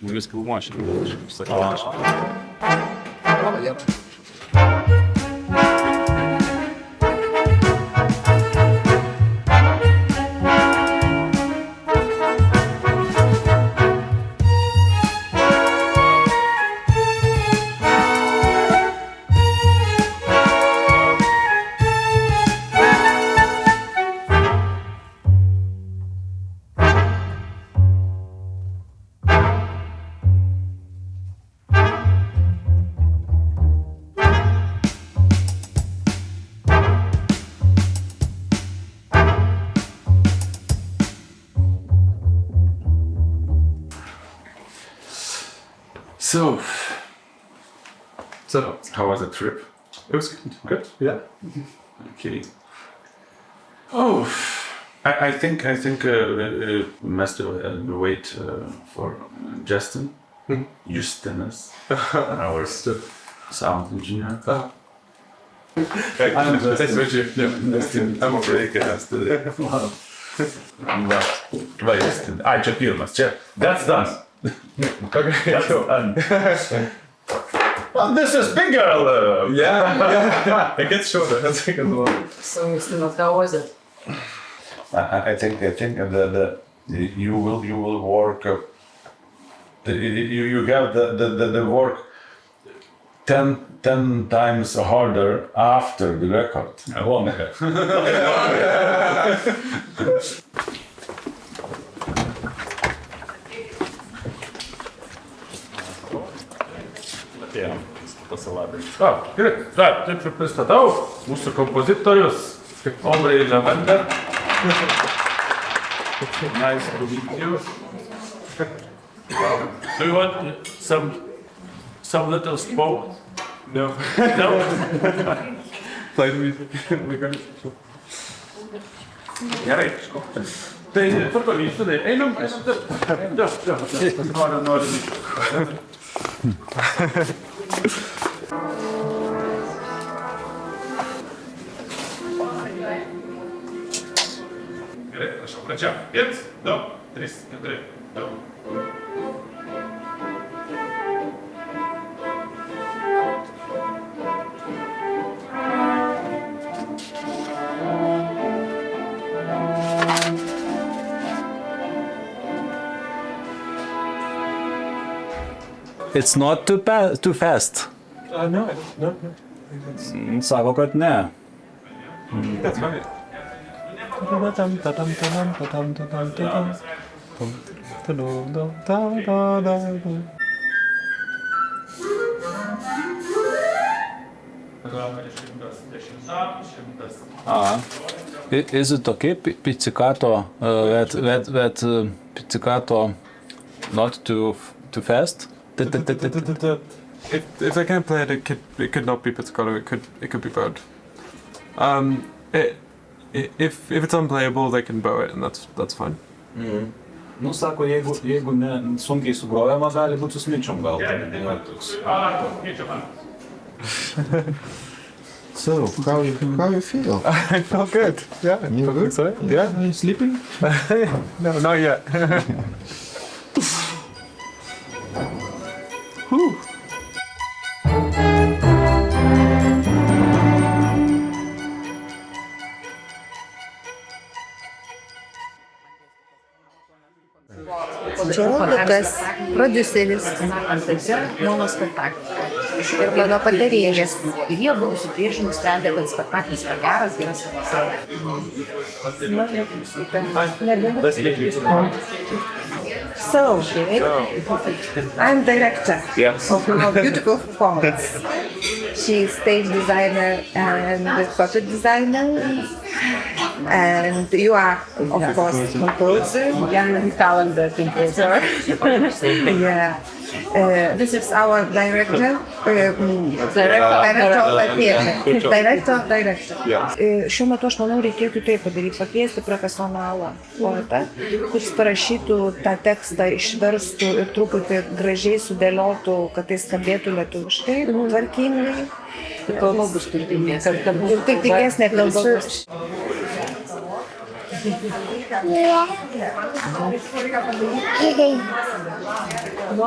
Viską mašinį, kažkaip sakyti. So, how was the trip? It was good. Good? Yeah. Okay. Oh, I think we must wait for Justin. Justinus, our sound engineer. Nice to meet you. Yeah. I'm very good. Va, Justin. Ai, čia pirmas, čia. That's done. Okay, That's cool. done. Well, this is big girl. Yeah. It gets shorter. That's a good one. So, how was it? I think the you will work. You have the work 10 times harder after the record. I won't. Gerai, taip pristatau mūsų kompozitorius, Omri Lavender. Nice to meet you. Do you want some little smoke? No. No? Play the music. We got it. Gerai. Tai tvarko, Justinai, einam. Noriu. Gerai, prašau, pradžia. 1, 2, 3, 4, 2. It's not too fast. No. Sako, kad ne. That's fine. Is it okay, pizzicato, that pizzicato not too fast? If I can't play it, it could not be pizzicato. It could be bowed. If it's unplayable, they can bow it, and that's fine. Nu, sako, jeigu ne sunkiai sugrojama, gali būti su smičiom gal. So, how you feel? I felt good. Yeah. You good? Sorry? Yeah. Are you sleeping? No, not yet. Whew. Čia Robertas, prodiuseris, monospektaklis. Ir mano patarėjas. Ir jie buvo supriešinti, sprendė, kad spektaklis yra geras, So, I'm director of our beautiful performance. She's stage designer and puppet designer. And you are, of course, composer, young talented composer. Yeah. This is our director. Director. Šiuo metu aš manau reikėtų tai padaryti, pakviesti profesionalą poetą, kuris parašytų tą tekstą, išverstų ir truputį gražiai sudėliotų, kad tai skambėtų lietuviškai, tvarkingai. Kalba bus turtingesnė. Ir tai tikesnė kalba.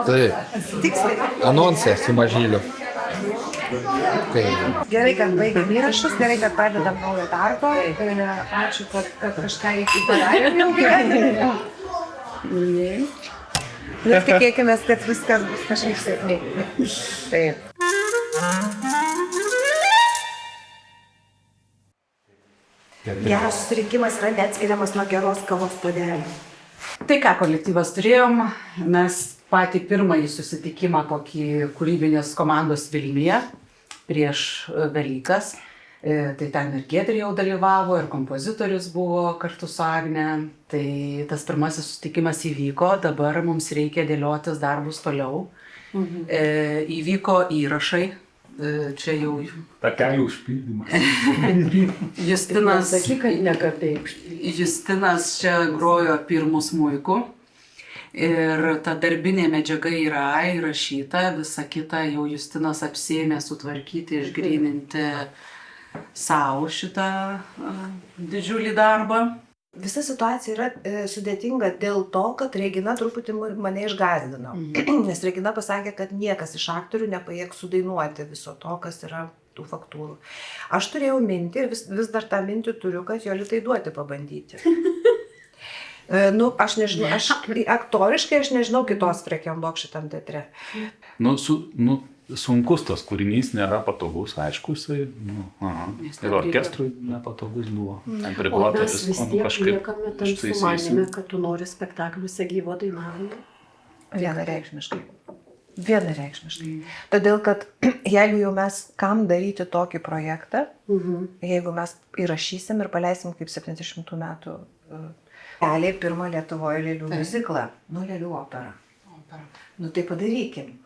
Taip. Anonsė su mažyliu. Gerai, kad baigėm įrašus, gerai, kad pradedam naują darbą. Ir ačiū, kad kažką iki padarėm jau gyvenime. Ir tikėkime, kad viskas bus kažkaip sėkmingai. Taip. Geras susirinkimas yra neatskiriamas nuo geros kavos puodelio. Tai ką kolektyvas turėjom, mes patį pirmąjį susitikimą tokį kūrybinės komandos Vilniuje prieš Velykas. Tai ten ir Giedrė jau dalyvavo, ir kompozitorius buvo kartu su Agne. Tai tas pirmasis susitikimas įvyko, dabar mums reikia dėliotis darbus toliau. Įvyko įrašai. Čia jau Takelių užpildymas. Justinas čia grojo pirmu smuiku ir ta darbinė medžiaga yra įrašyta, visa kita jau Justinas apsėmė sutvarkyti, išgryninti savo šitą didžiulį darbą. Visa situacija yra sudėtinga dėl to, kad Regina truputį mane išgąsdino. Nes Regina pasakė, kad niekas iš aktorių nepajėgs sudainuoti viso to, kas yra tų faktūrų. Aš turėjau mintį ir vis dar tą mintį turiu, kad Jolitai duoti pabandyti. Aš nežinau, aktoriškai aš nežinau kitos Freken-Bok šitam teatre. Sunkus tas kūrinys, nėra patogus, aišku, jisai, ir orkestrui nepatogus buvo. O mes vis tiek liekame tam sumanime, kad tu nori spektakliuose gyvo dainavimo. Vienareikšmiškai. Todėl, kad jeigu jau mes kam daryti tokį projektą, jeigu mes įrašysim ir paleisim kaip 70 metų realiai pirmą Lietuvoje lėlių miuziklą, lėlių operą. Tai padarykim.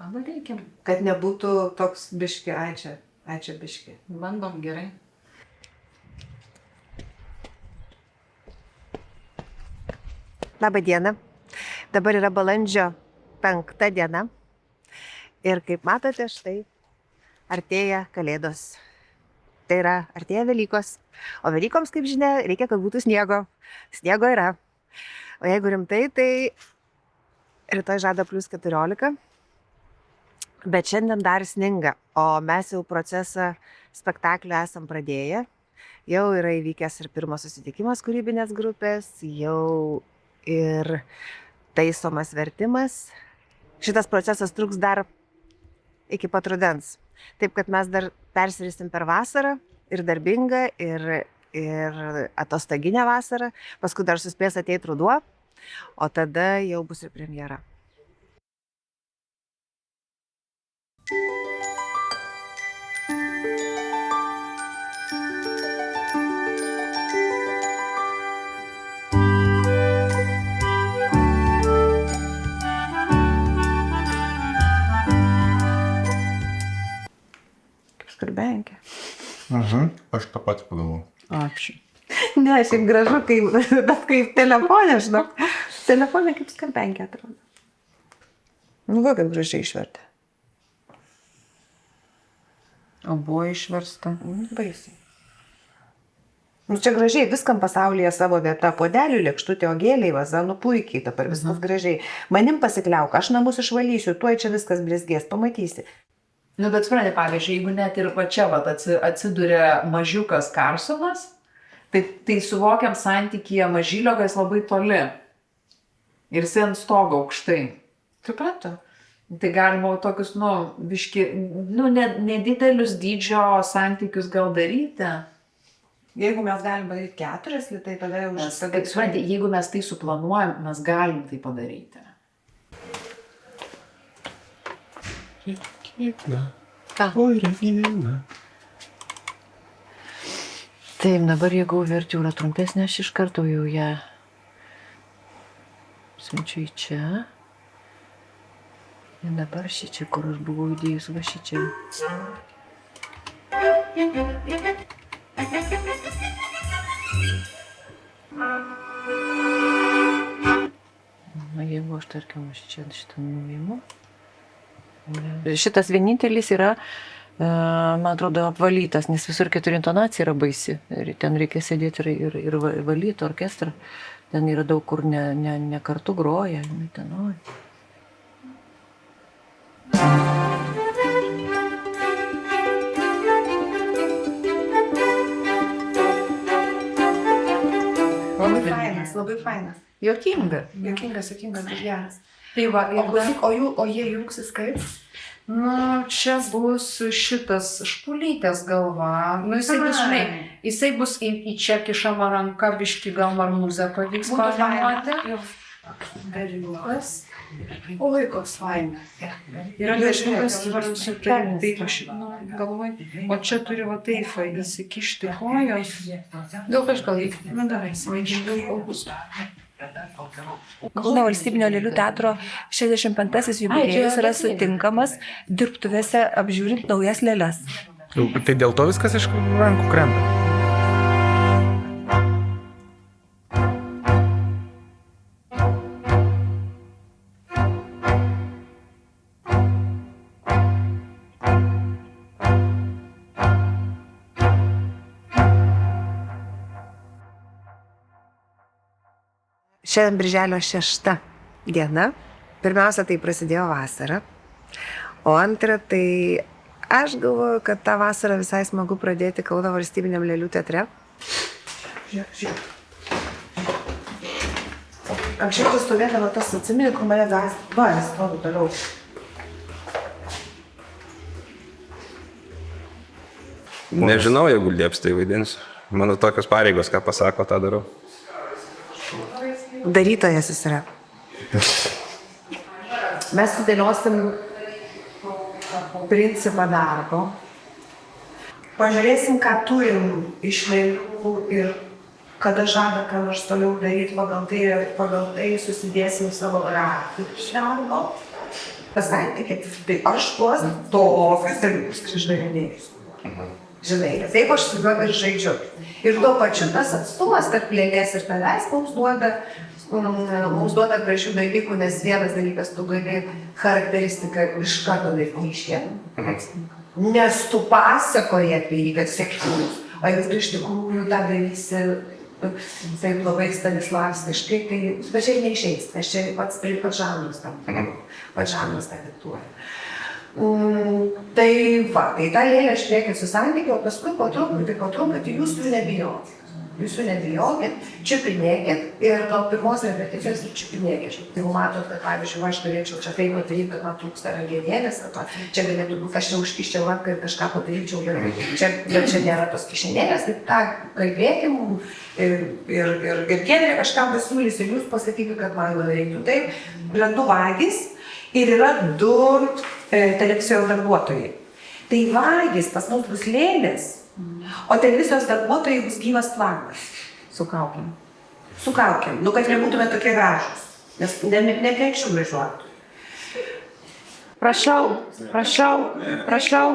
Kad nebūtų toks biški, ai čia biški. Bandom gerai. Labą dieną. Dabar yra balandžio 5 diena. Ir kaip matote, štai artėja Kalėdos. Tai yra artėja Velykos. O Velykoms, kaip žinia, reikia, kad būtų sniego. Sniego yra. O jeigu rimtai, tai rytoj žada +14, bet šiandien dar sninga, o mes jau procesą spektaklio esam pradėję. Jau yra įvykęs ir pirmas susitikimas kūrybinės grupės, jau ir taisomas vertimas. Šitas procesas truks dar iki pat rudens. Taip, kad mes dar persirisim per vasarą ir darbingą, ir atostoginę vasarą, paskui dar suspės ateiti ruduo. O tada jau bus ir premjera. Kaip skarbenkė. Aš tą patį pagalvojau. Ačiū. Ne, šiaip gražu, bet kaip telefonė, žinok. Telefonė kaip skarbenkė atrodo. Va, kaip gražiai išvertė. O buvo išversta. Baisiai. Čia gražiai, viskam pasaulyje savo vieta. Puodelių, lėkštutė, ogėliai, vaza, puikiai, dabar viskas gražiai. Manim pasikliauk, aš namus išvalysiu, tuoj čia viskas blizgės, pamatysi. Bet supranti, pavyzdžiui, jeigu net ir va čia atsiduria mažiukas Karsonas, tai suvokiam santykyje mažylio, kas labai toli. Ir jis ant stogo aukštai. Suprantu. Tai galima tokius, biški, nedidelius dydžio santykius gal daryti. Jeigu mes galim padaryti 4, tai tada jau supranti, jeigu mes tai suplanuojam, mes galim tai padaryti. Oi, Regina. Taip, dabar jeigu vertė yra trumpesnė, aš iš karto jau ją siunčiu į čia. Ir dabar šičia, kur aš buvau įdėjus, va šičia. Jeigu aš tarkim šitą nuimu. Šitas vienintelis yra man atrodo, apvalytas, nes visur 4 intonacija yra baisi. Ir ten reikia sėdėti ir valyti orkestrą. Ten yra daug, kur ne kartu groja. Ten, oi. Labai fainas. Juokinga. Juokingas, bet geras. Tai va, o jie jungsis kaip? Nu, čia bus šitas Špulytės galva. Nu, jisai bus į čia kišama ranka, biški gal marmuzę pavyks pavainuoti. Dariukas. Oi, koks fainas. Yra dešimtas svarbiausių taip aš galvoju. O čia turi va taip įsikišti kojos. Daug kažką reikia. Nu, darai, svaigiai kalbus. Kauno valstybinio lėlių teatro 65-asis jubiliejus yra sutinkamas dirbtuvėse apžiūrint naujas lėles. Tai dėl to viskas iš rankų krenta. Šiandien birželio 6 diena. Pirmiausia, tai prasidėjo vasara. O antra, tai aš galvoju, kad tą vasarą visai smagu pradėti Kauno valstybiniam lėlių teatre. Žiūrėk. Anksčiau tu stovėdavo tas atsimini, kur mane gas. Va, aš stoviu toliau. Nežinau, jeigu lieps, tai vaidinsiu. Mano tokios pareigos, ką pasako, tą darau. Darytojas jis yra. Mes sudėliosim principą darbo. Pažiūrėsim, ką turim iš lėlių ir kada žada, ką nors toliau daryti pagal tai susidėsim savo ratą. Pasakykit, tai aš tuos tokius dalykus išdarinėjus. Žinai, taip aš su juo ir žaidžiu. Ir tuo pačiu tas atstumas tarp lėlės ir tavęs mums duoda gražių dalykų, nes vienas dalykas tu gali charakteristiką iš karto daryti iškėlę. Nes tu pasakoji apie jį, kad sėkmingus. O jeigu tu iš tikrųjų tą darysi taip labai stanislavskiškai, tai bet čia neišeis, nes čia pats žanras tą diktuoja. Tai va, tai tą lėlę žiūrėkit su santykiu, o paskui po truputį jūsų nebijokit. Jūsų nebijokit, čiupinėkit ir nuo pirmos repeticijos čiupinėkit. Jeigu matot, kad pavyzdžiui, aš norėčiau čia tai padaryti, kad man trūksta rankenėlės, arba čia galėtų būti, aš čia užkiščiau ranką ir kažką padaryčiau gerai. Bet čia nėra tos kišenėlės, tai tą kalbėkim ir Giedrė kažką pasiūlys ir jūs pasakykit, kad man reiktų taip. Yra 2 vagys ir yra 2 televizijos darbuotojai. Tai vagys pas mus bus lėlės. O televizijos darbuotojai bus gyvas planas. Su kaukėm. Su kaukėm. Nu, kad nebūtume tokie gražūs. Nes nepriekščiau gražuotų. Prašau. Ne, prašau.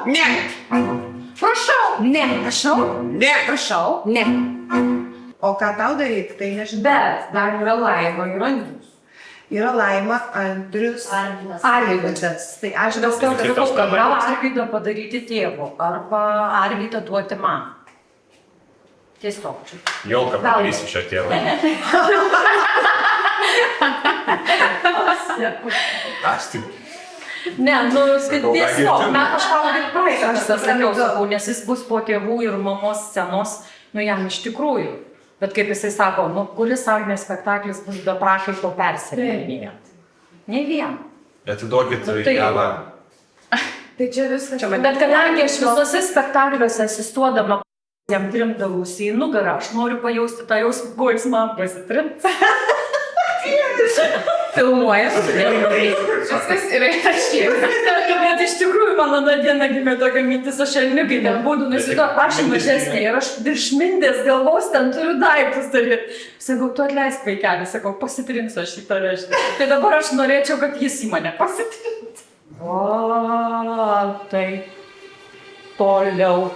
Ne. Prašau. Ne, prašau. Ne, prašau. Ne. O ką tau daryti, tai nežinau. Bet dar yra Laima ir Andrius. Yra Laima, Andrius, Arvydas. Tai aš gal Arvydą padaryti tėvu arba Arvydą duoti man. Tiesiog čia. Jolką padarysi šio tėvo. Aš tik. Ne, nu, tiesiog, aš tau ir praeitą sakiau, nes jis bus po tėvų ir mamos scenos, nu jam iš tikrųjų. Bet kaip jisai sako, nu, kuris Agnės spektaklis bus be prakaito persirenginėjant? Ne vien. Atiduokit Javą. Tai čia viskas. Bet kadangi aš visose spektakliuose asistuodama jam trimdavausi į nugarą, aš noriu pajausti tą jausmą, kuo jis man pasitrims. Filmuoja. Viskas yra įrašyta. Bet iš tikrųjų mano dieną gimė tokia mintis, aš elniukai ten būdu, aš mažesnė ir aš virš mindės galvos ten turiu daiktus daryti. Sakau, tu atleisk vaikelį, sakau, pasitrinsiu aš į tave. Tai dabar aš norėčiau, kad jis į mane pasitrintų. O, tai toliau,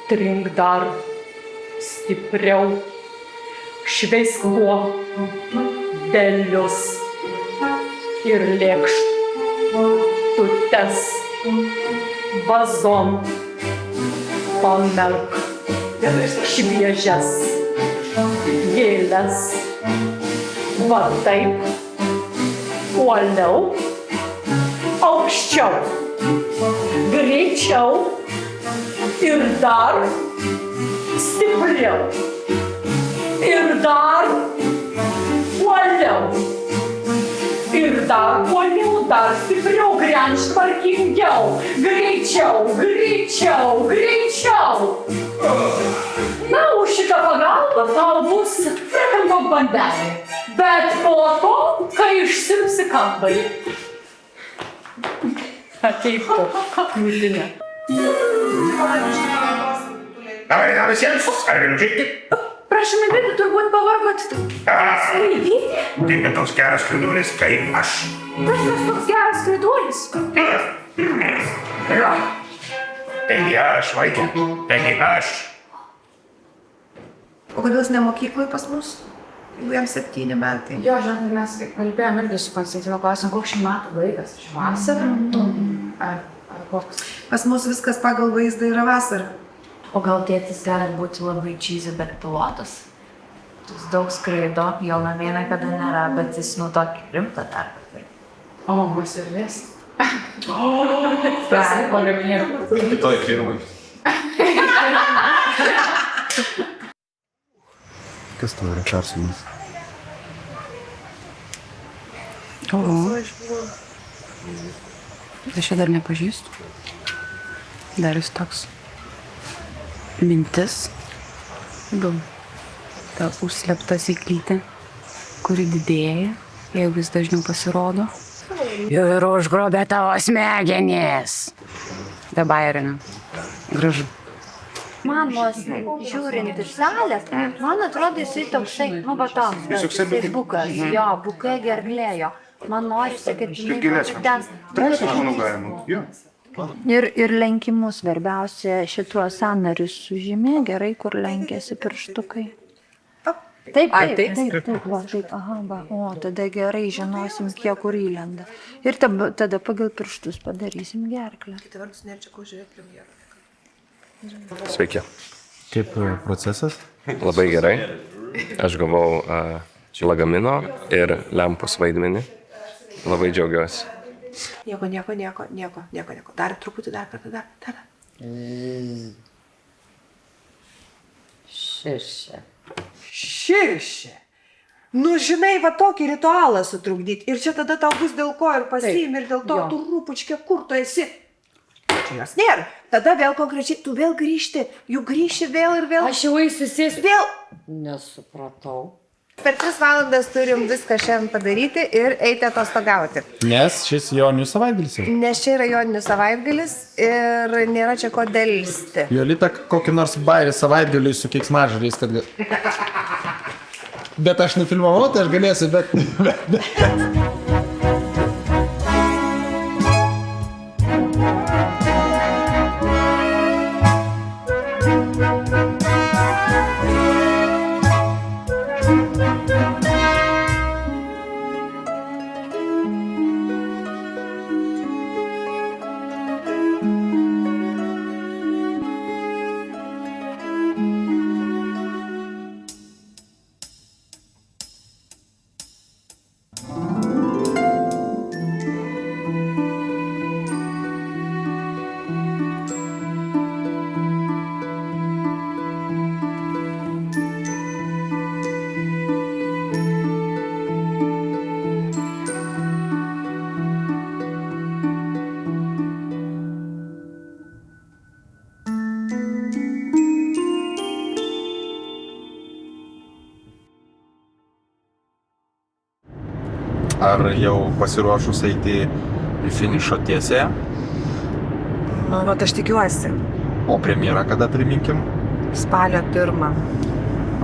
trink dar stipriau, šveisk kuo. puodelius ir lėkštutes vazon pamerk šviežias gėles. Va taip, uoliau, aukščiau, greičiau ir dar stipriau. Ir dar uoliau. Ir dar uoliau, dar stipriau, grenžk tvarkingiau. Greičiau, greičiau, greičiau. Na, už šitą pagalbą tau bus frekanto bandelė. Bet po to, kai išsirpsi kambarį. Ateik tu, Milinė. Давай visiems, ar galiu Prašom, Milinė, turbūt pavargot. Skraidyti? Tai ne toks geras skraiduolis kaip aš. Kas toks geras skraiduolis? Taigi aš, vaikė, taigi aš. O kodėl jis ne mokykloje pas mus? Jeigu jam 7 metai. Jo, žinot, mes kalbėjom irgi su Konstantino klausim, koks šių metų laikas? Vasara? Ar koks? Pas mus viskas pagal vaizdą yra vasara. O gal tėtis gali būti labai cheesy, bet pilotas? Jis daug skraido, jo namie niekada nėra, bet jis tokį rimtą darbą turi. O mamos ir vis. Kitoj firmai. Kas tau yra Čarsonas? Aš jo dar nepažįstu. Dar jis toks mintis. Gal ta užslėpta syklytė, kuri didėja, jeigu jis dažniau pasirodo. Ir užgrobė tavo smegenis. Be bairinio. Gražu. Man žiūrint iš salės, man atrodo jisai toksai, va toks, jisai bukas, jo, bukai gerlėjo. Man norisi, kad jinai ten. Ir lenkimus svarbiausia šituos sąnarius sužymė, gerai, kur lenkėsi pirštukai. Taip, aha, va, o, tada gerai žinosim, kiek kur įlenda. Ir tada pagal pirštus padarysim gerklę. Kita vertus, nėra čia ko žiūrėti premjerą. Sveiki. Kaip procesas? Labai gerai. Aš gavau lagamino ir lempos vaidmenį. Labai džiaugiuosi. Nieko. Dar truputį, dar kartą, dar. Širšė. Nu, žinai, va tokį ritualą sutrukdyti. Ir čia tada tau bus dėl ko ir pasiimi, ir dėl to tu rūpučkė, kur tu esi. Čia jos nėra. Tada vėl konkrečiai, tu vėl grįžti, juk grįžti vėl ir vėl. Aš jau įsisės. Vėl. Nesupratau. Per 3 valandas turim viską šiandien padaryti ir eiti atostogauti. Nes šis joninių savaitgalis. Nes čia yra joninių savaitgalis ir nėra čia ko delsti. Jolita kokį nors bairį savaitgaliui su keiksmažodžiais, kad... Bet aš nufilmavau, tai aš galėsiu, bet... Ar jau pasiruošus eiti į finišo tiesėje? Vat aš tikiuosi. O premjera kada priminkim? Spalio 1.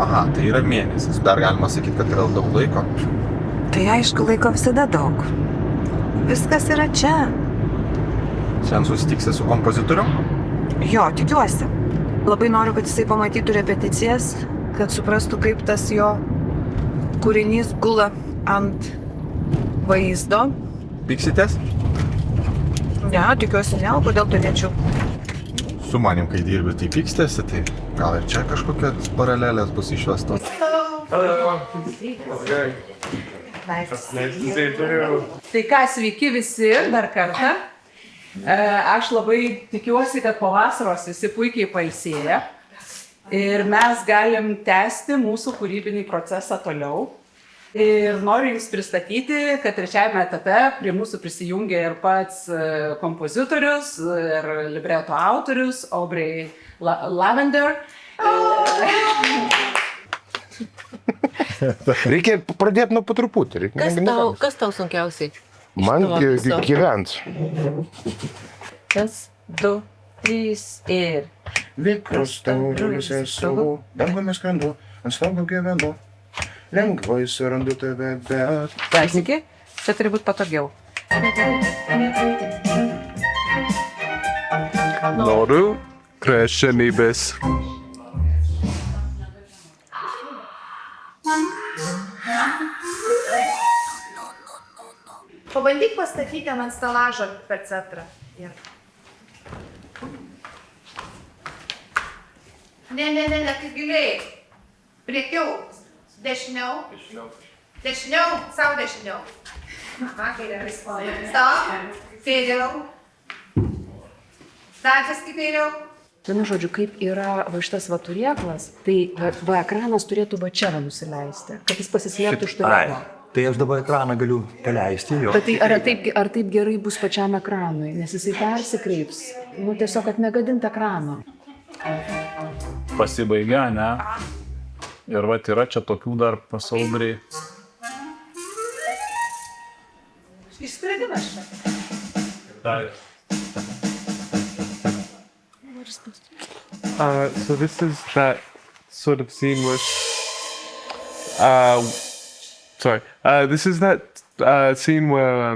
Aha, tai yra mėnesis. Dar galima sakyti, kad yra daug laiko. Tai aišku, laiko visada daug. Viskas yra čia. Šiandien susitiksi su kompozitorium? Jo, tikiuosi. Labai noriu, kad jisai pamatytų repeticijas, kad suprastų, kaip tas jo kūrinys gula ant vaizdo. Pyksitės? Ne, tikiuosi ne, o kodėl turėčiau? Su manim, kai dirbi, tai pykstėsi, tai gal ir čia kažkokios paralelės bus išvestos. Tai ką, sveiki visi dar kartą. Aš labai tikiuosi, kad po vasaros visi puikiai pailsėję ir mes galim tęsti mūsų kūrybinį procesą toliau. Ir noriu Jums pristatyti, kad trečiajame etape prie mūsų prisijungė ir pats kompozitorius, ir libreto autorius, Aubrey Lavender. Reikia pradėti nuo patruputį. Kas tau sunkiausiai? Man gyvent. 1, 2, 3 ir... Vikros taurės esu, dangumi skrendu, ant stogo gyvenu. Lengvai surandu tave, bet... Sveiki, čia turi būti patogiau. Noriu krešenybės. Pabandyk pastatyti ant stalažo per centrą. Ne, kaip giliai. Priekiau. Dešiniau. Dešiniau, savo dešiniau. Aha, kairiau. Stop. Kairiau. Dar paskui kairiau. Vienu žodžiu, kaip yra va šitas va turėklas, tai va ekranas turėtų va čia nusileisti, kad jis pasislėptų iš turėklo. Tai aš dabar ekraną galiu paleisti, jo. Bet tai ar taip gerai bus pačiam ekranui, nes jisai persikreips, nu tiesiog, kad negadint ekrano. Pasibaigia, ne? Ir vat yra čia tokių dar pasaubriai. Išspredimas čia. So this is that sort of scene with... this is that scene where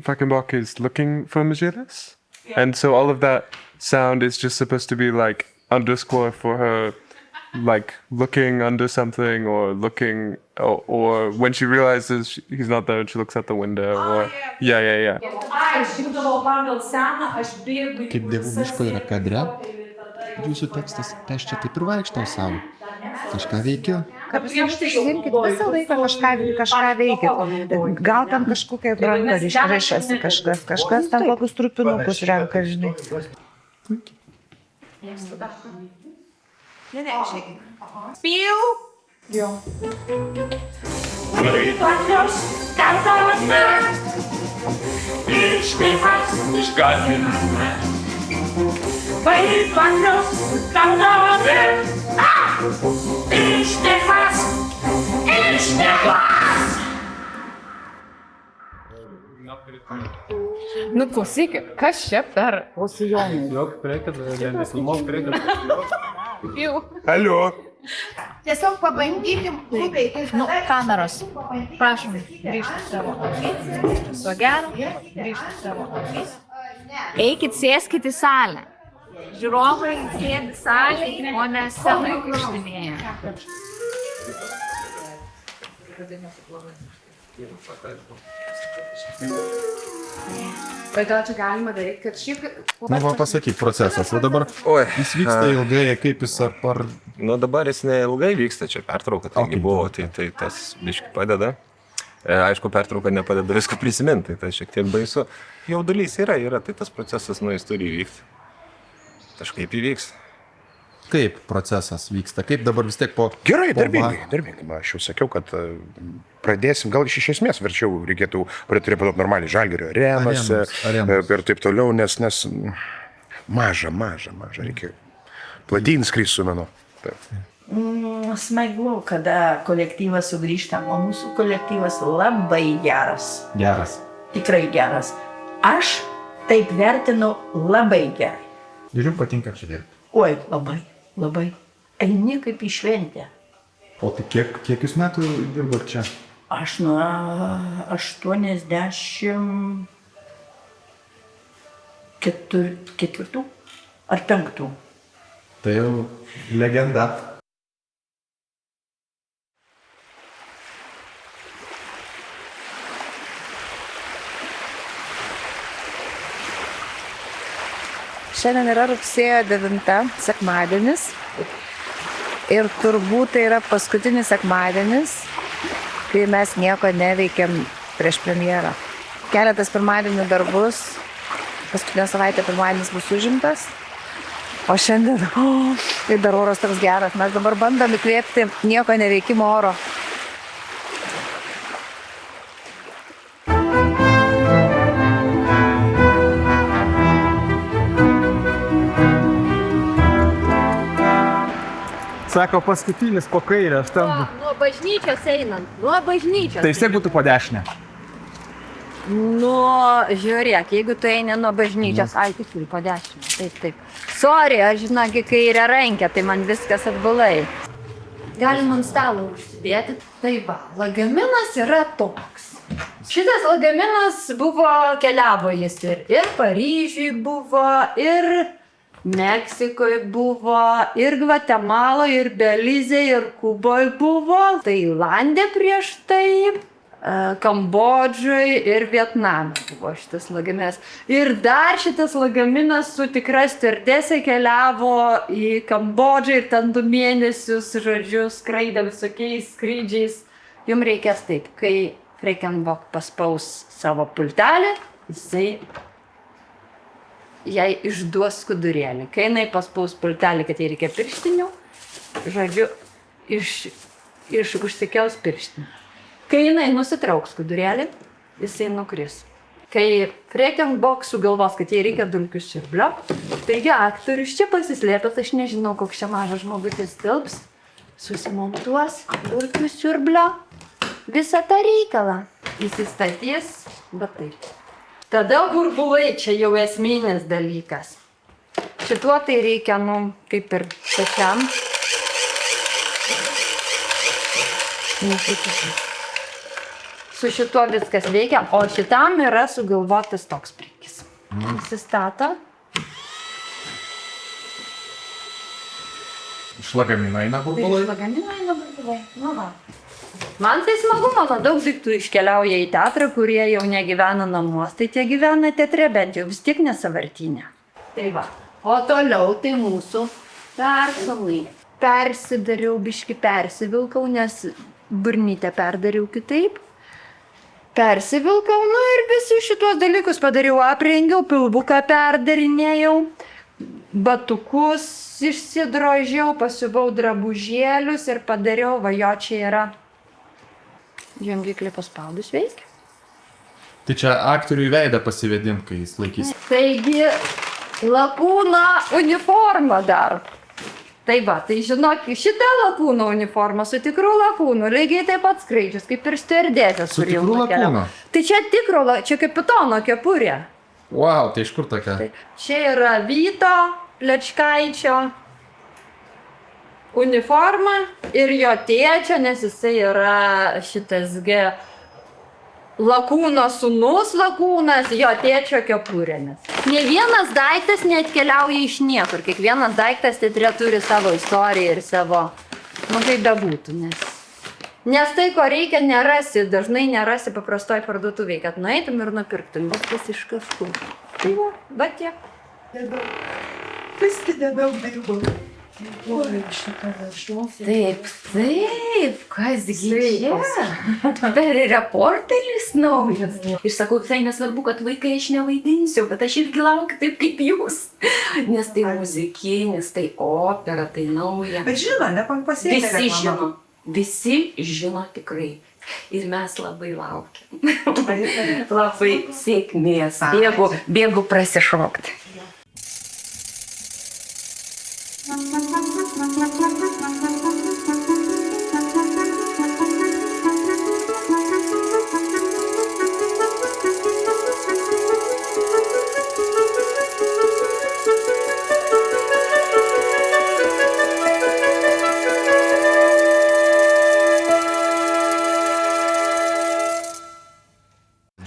Falkenbach is looking for Megillus. Yeah. And so all of that sound is just supposed to be like underscore for her, like looking under something or looking, or when she realizes he's not there and she looks out the window. Or yeah. Kaip Dievų miško yra kadre, jūsų tekstas, tai aš čia taip ir vaikštau savo. Kažką veikiu. Kad išrinkit visą laiką kažką veikit. Gal ten kažkokia ranka išrašėsi kažkas ten kokius trupinukus renka, žinai. Ne, žiūrėkit. Spiu! Jo. Nu, klausykit, kas čia per Klausijonai. Jok, priekit, nesumok, priekit. Alio. Tiesiog pabandykim grubiai. Nu, kameros. Prašom, grįžti savo akis. Viso gero, grįžti savo akis. Eikit, sėskit į salę. Žiūrovai sėdi salėje, o ne scenai vaikštinėje. Bet gal čia galima daryti, kad šiaip... Nu, va pasakyk procesas, o dabar jis vyksta ilgai, kaip jis ar... Nu, dabar jis neilgai vyksta, čia pertrauka, taigi buvo, tai tas biškai padeda. Aišku, pertrauka nepadeda visko prisiminti, tai šiek tiek baisu. Jaudulys yra, tai tas procesas, nu, jis turi įvykti. Kažkaip įvyks. Kaip procesas vyksta? Kaip dabar vis tiek po... Gerai, darbingai. Aš jau sakiau, kad pradėsim, gal iš esmės verčiau reikėtų pradėti normaliai Žalgirio arenose ir taip toliau, nes maža, reikia platin skrist su menu. Smagu, kada kolektyvas sugrįžta, o mūsų kolektyvas labai geras. Geras. Tikrai geras. Aš taip vertinu labai gerai. Ir jums patinka čia dirbti? Oi, labai. Eini kaip į šventę. O tai kiek jūs metų dirbat čia? Aš nuo 84 ar 5. Tai jau legenda. Šiandien yra rugsėjo 9, sekmadienis. Ir turbūt tai yra paskutinis sekmadienis, kai mes nieko neveikiam prieš premjerą. Keletas pirmadienių dar bus, paskutinę savaitę pirmadienis bus užimtas. O šiandien, tai dar oras toks geras, mes dabar bandom įkvėpti nieko neveikimo oro. Sako, paskutinis po kairę, aš ten... Nuo bažnyčios einant, nuo bažnyčios. Tai vis tiek būtų po dešinę. Žiūrėk, jeigu tu eini nuo bažnyčios, tiksliai po dešinę, taip. Sorry, aš žinok, kairę rankę, tai man viskas atbulai. Galim ant stalo užsidėti. Tai va, lagaminas yra toks. Šitas lagaminas keliavo jis ir Paryžiui buvo, ir Meksikoje buvo, ir Gvatemaloje, ir Belize, ir Kuboje buvo, Tailande prieš tai, Kambodžoje ir Vietname buvo šitas lagaminas. Ir dar šitas lagaminas su tikra stiuardese keliavo į Kambodžą ir ten 2 mėnesius, skraidė visokiais skrydžiais. Jums reikės taip, kai Freken-Bok paspaus savo pultelį, jisai jai išduos skudurėlį. Kai jinai paspaus pultelį, kad jai reikia pirštinių, užsikels pirštinių. Kai jinai nusitrauks skudurėlį, jisai nukris. Kai Freken-Bok sugalvos, kad jai reikia dulkių siurblio, taigi aktorius čia pasislėpęs, aš nežinau, koks čia mažas žmogutis tilps, susimontuos dulkių siurblio visą tą reikalą. Įsistatys, bet taip. Tada burbulai čia jau esminis dalykas. Šituo tai reikia, kaip ir pačiam. Su šituo viskas veikia, o šitam yra sugalvotas toks priekis. Įsistato. Iš lagamino eina burbulai? Iš lagamino eina burbulai. Va. Man tai smagu, mano daug daiktų iškeliauja į teatrą, kurie jau negyvena namuos, tai tie gyvena teatre, bent jau vis tiek nesavartinė. Tai va. O toliau tai mūsų persalai. Persidariau, biški persivilkau, nes burnytę perdariau kitaip. Persivilkau, ir visi šitos dalykus padariau, aprengiau, pilvuką perdarinėjau, batukus išsidrožiau, pasiuvau drabužėlius ir padariau, va jo čia yra. Jungiklį paspaudus veikia. Tai čia aktoriui veidą pasivėdint, kai jis laikys. Taigi, lakūno uniforma dar. Tai va, tai žinok, šitą lakūno uniformą su tikru lakūnu, lygiai taip pat skraidžius, kaip ir stiuardesės. Su tikru lakūnu? Tai čia tikro, čia kapitono kepurė. Wow, tai iš kur tokia? Tai čia yra Vyto Plečkaičio uniforma ir jo tėčio, nes jisai yra šitas lakūno sūnus lakūnas, jo tėčio kepurėmis. Ne vienas daiktas neatkeliauja iš niekur, kiekvienas daiktas teatre turi savo istoriją ir savo, kaip bebūtų, nes tai, ko reikia, nerasi, dažnai nerasi paprastoj parduotuvėj, kad nueitum ir nupirktum viskas iš kažkur. Tai va, bet tiek. Pasidėdau dirbau. Taip, kasgi čia? Per reporteris naujas. Ir sakau, visai nesvarbu, kad vaikai aš nevaidinsiu, bet aš irgi laukiu taip kaip jūs. Nes tai muzikinis, tai opera, tai nauja. Bet žino, nepasiekia. Visi žino tikrai. Ir mes labai laukiam. Labai sėkmės. Bėgu prasišokti.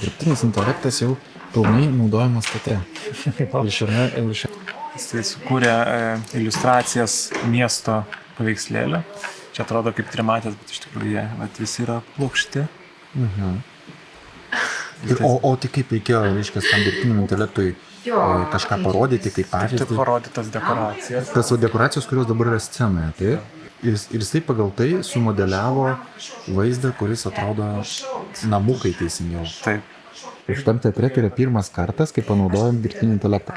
Dirbtinis intelektas jau pilnai naudojamas teatre. Jisai sukūrė iliustracijas miesto paveikslėlio. Čia atrodo kaip trimatės, bet iš tikrųjų jie visi yra plokšti. O tai kaip reikėjo, reiškia, tam dirbtiniam intelektui kažką parodyti kaip pavyzdį. Tik parodytas dekoracijas. Tas dekoracijos, kurios dabar yra scenoje, taip? Ir jisai pagal tai sumodeliavo vaizdą, kuris atrodo namukai teisingiau. Taip. Ir šitam teatre tai yra pirmas kartas, kai panaudojam dirbtinį intelektą.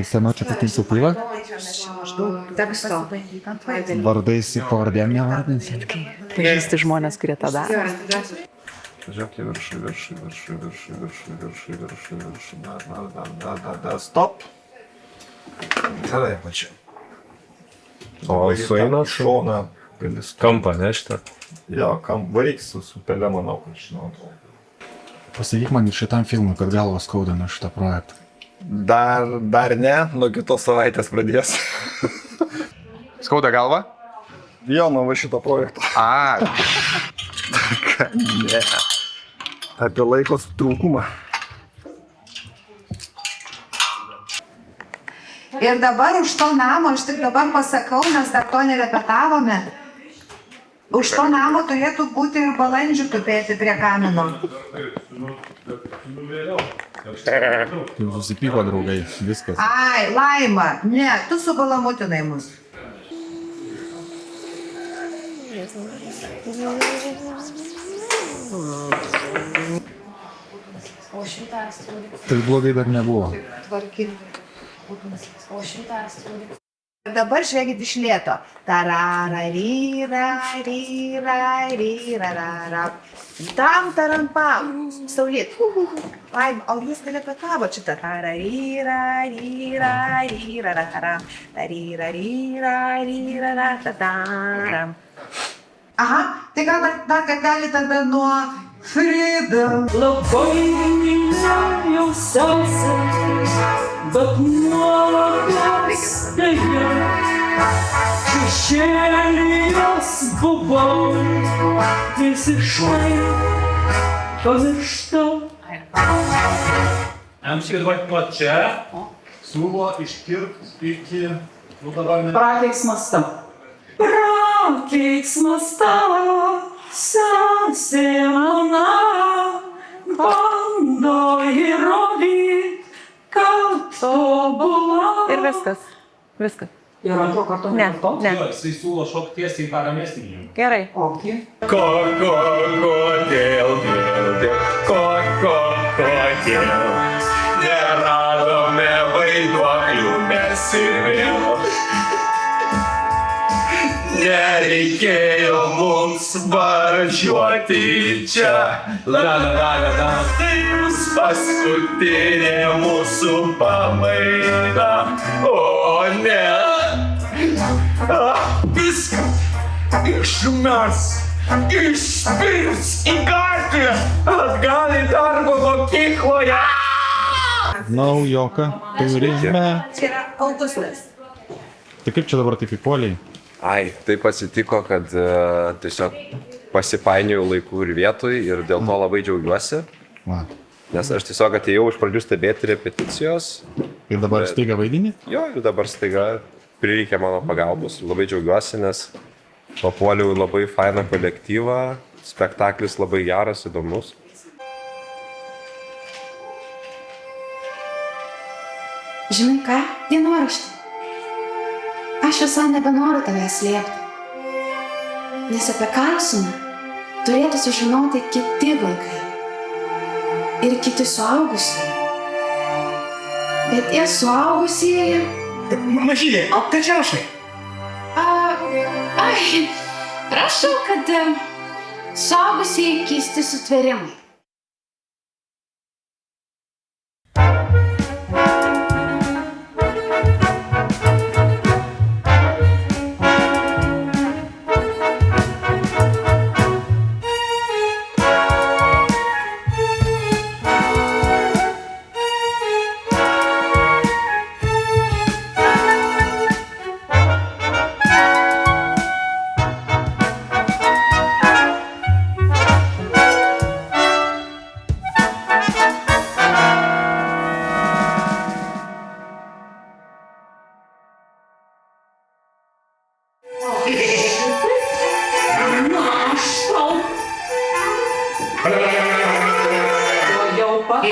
Scena čia kaip iniciatyva. Teksto. Vardais ir pavardėm nevardinsi. Pažįsti žmonės, kurie tą daro. Žiūrėk į viršų. Stop. Tada pačiu. O sueina šoną. Kampą nešti. Jo, varyk su pele, manau, kad žinau. Pasakyk man ir šitam filmui, kad galvas skauda nuo šitą projektą. Dar ne, nuo kitos savaitės pradės. Skauda galva? Jo, nuo va šito projekto. Ne. Apie laikos trūkumą. Ir dabar už to namo, aš tik dabar pasakau, mes dar to nerepetavome. Už to namo turėtų būti ir balandžių tupėti prie kamino. Jau susipyko draugai, viskas. Ai, Laima, ne, tu subalamutinai mus. Tai blogai dar nebuvo. Dabar žvelgit iš lėto. Tarara, ryra, ryra, ryra, rara. Tam, taram, pam. Saulėt. Laima, o jūs gal repetavot šitą? Tarara, ryra, ryra, ryra, rara. Tarira, ryra, ryra, rara, taram. Aha, tai gal dar gali tada nuo Freedom. Labai mylėjau sesę, bet nuolatos deja, šešėlijos buvau, visiškai pamirštau. Amskirti nuo čia, siūlo iškirpti iki... Prakeiksmas tavo. Prakeiksmas tavo, sesė mano, bando įrodyti, kad tobula. Ir viskas. Ir antro karto Ne. Jisai siūlo šokti tiesiai į paramestinį. Gerai. Kodėl neradome vaiduoklių mes ir vėl. Nereikėjo mums važiuoti čia. Tai bus paskutinė mūsų pamaina. O ne. Viską išmes, išspirs į gatvę, atgal į darbo mokykloje. Naujoką turime. Čia yra Augustas. Tai kaip čia dabar taip įpoliai? Ai, taip atsitiko, kad tiesiog pasipainiojau laikų ir vietoj ir dėl to labai džiaugiuosi. Va. Nes aš tiesiog atėjau iš pradžių stebėti repeticijos. Ir dabar staiga vaidini? Jo, ir dabar staiga prireikė mano pagalbos. Labai džiaugiuosi, nes papuoliau į labai fainą kolektyvą. Spektaklis labai geras, įdomus. Žinai ką, dienoraštį? Aš visai nebenoriu tavęs slėpti. Nes apie Karlsoną turėtų sužinoti kiti vaikai. Ir kiti suaugusieji. Bet tie suaugusieji... Mažylė, o ką čia rašai? Rašau, kad suaugusieji keisti sutvėrimai. Jau pat.